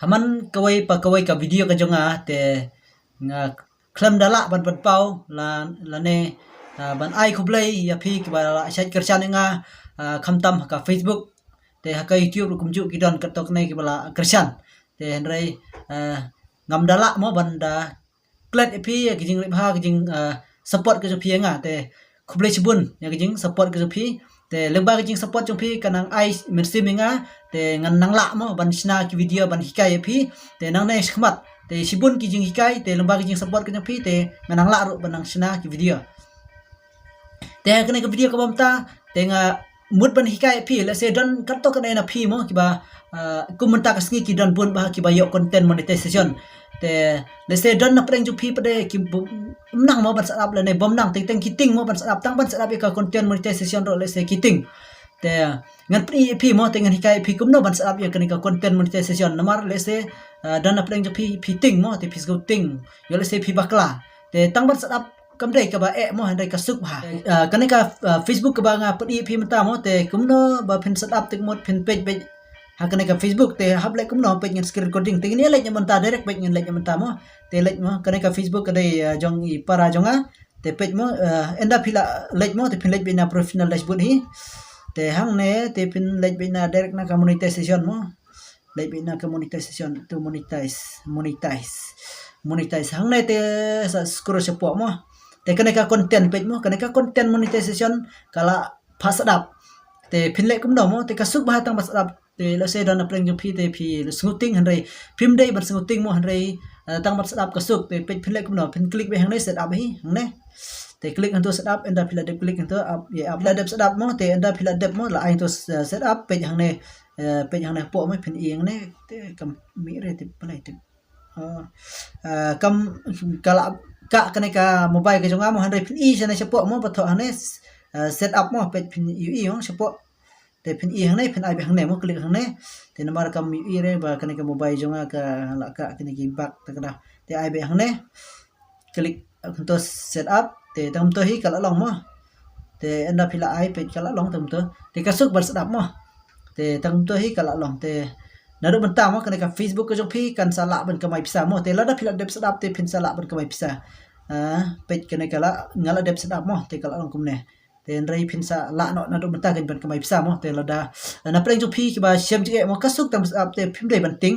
haman kawai pa kawai ka video ka jonga te nga klam dala ban pau la ne ban ai khublai ya phi ki ba sait kerchan nga khamtam ka Facebook te ka YouTube kumju kidon katok nei ki bala kerchan te henrai ngam dala mo banda klet phi ki jing ha ki jing support ka phi nga te khublai chibun ya ki jing support ka phi te leba ki jing support jong phi kanang ai mersim nga te ngan nang la mo ban sna ki video ban hikai phi te nang nei khmat te sibun ki jing hikai te leba ki jing support ka phi te nang la ru ban nang sna ki video te kene ka video ka bamta te nga mut ban hikai phi la se don katok ka na phi mo ki ba kumunta ka sngi ki don bun ba ki ba yo content monetization te le se don na preng ju phi pade ki nang mo ban sarap le ne bom nang ting ting kiting mo ban sarap tang ban sarap ka content monetization ro le se kiting te ngan phi mo te ngan hikai phi kum no ban sarap ya kene ka content monetization namar le se don na preng ju phi ting mo te phi ting yo le se phi bakla te tang ban sarap kamdai ka ba mo handai ka suk ba kane ka Facebook ka ba nga padi phi mata mo te kumno ba phin setup tik mod phin page ha kane ka Facebook te hab le kumno page ngan screen recording te ni like nyamanta direct page ngan like nyamanta mo te like mo kane ka Facebook ka dai jong i para jonga te page mo enda phila like mo te phin like bina professional dashboard hi te hang ne te phin like bina direct na monetization mo like bina monetization to monetize hang ne te scroll support mo te kane ka content page mo kane ka content monetization kala pasadap te phinle kum do mo te ka suk ba tang pasadap te la se don apreng ju phi te phi smuting hanrei phim dei ban smuting mo hanrei tang pasadap ka suk te page phinle kum do phin click be hang nei set up hi hang ne te click hantu set up enda phila de click hantu up ye up la de set up mo te enda phila de mo la ai to set up page hang ne po mo phin ing ne te kam mi re te play te kam kala ka kane ka mobile ka jonga mo handai phin i sene support mo patho hane set up mo page phin ui ho support te phin i hane phin ai be hane mo click hane te number kam ui re ba kane ka mobile jonga ka la ka kane ki bak ta kada te ai be hane click to set up te tam to hi kala long mo te enda phila ai page kala long tam to te ka suk bar set up mo te tam to hi kala long te nado benta mo kane ka Facebook ka jong phi kan sala ban ka mai pisa mo te la da phila dep sedap te phin sala ban ka mai pisa page kane kala ngala dep sedap mo te kala long kumne te nrai phin sa la no nado benta kan ban ka mai pisa mo te la da na preng jong phi ki ba shem jige mo kasuk tam sedap te phim dei ban ting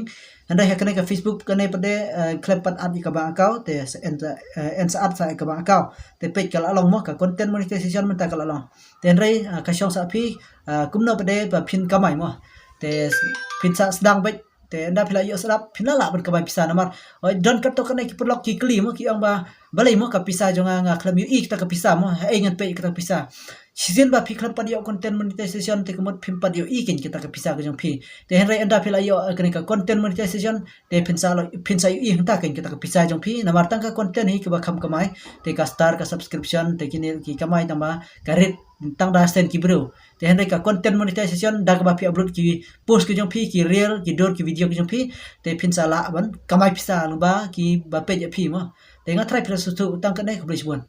andai ha kane ka Facebook kane pade klep pat ad ka ba account te en sa ad sa ka ba account te page kala long mo ka content monetization men ta kala long te nrai ka shong sa phi kumno pade ba phin ka mai mo te phin sa sedang baik te anda phila yo sedap phila la ban ka bai pisa namar oi don katok kanai ki perlok ki kli mo ki ang ba balai mo ka pisa jonga nga klam yu ik ta ka pisa mo ai ngan pe ka pisa season ba phi klam padio content monetization te kemot phim padio ikin kita ka pisa ka jong phi te henrai anda phila yo kanai ka content monetization te phin sa yu ik ta kan kita ka pisa jong phi namar tang ka content hi ka ba kham kamai te ka star ka subscription te kini ki kamai tama ka rate tang da sen ki bro te henrai ka content monetization dag ba phi upload ki post ki jong phi ki reel ki dor ki video ki jong phi te phin sa la ban kamai pisa lu ba ki ba page phi mo te nga try pira su tu tang ka dai ka bri bon